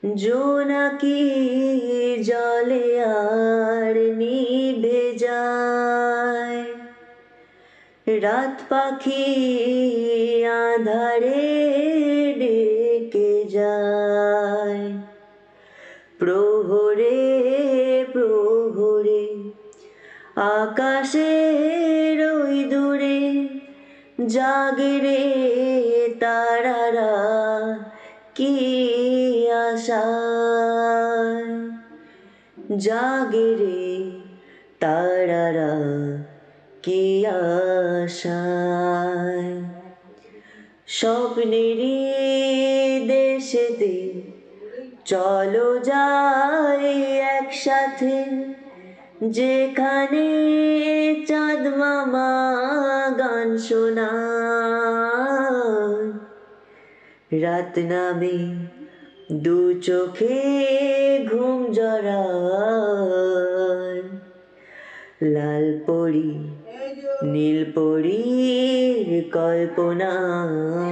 জোনাকি জলে আর নিভে যায়, রাত পাখি আঁধারে ডেকে যায়। প্রহরে প্রহরে আকাশের ওই দূরে জাগে রে তারারা কি আশায়, জাগে রে তারারা কি আশায়। স্বপ্নেরই দেশেতে চলো যাই একসাথে, যেখানে চাঁদ মামা গান শোনায়। রাত নামে দু চোখে ঘুম জড়ায়, লাল পরি নীল পরীর কল্পনায়।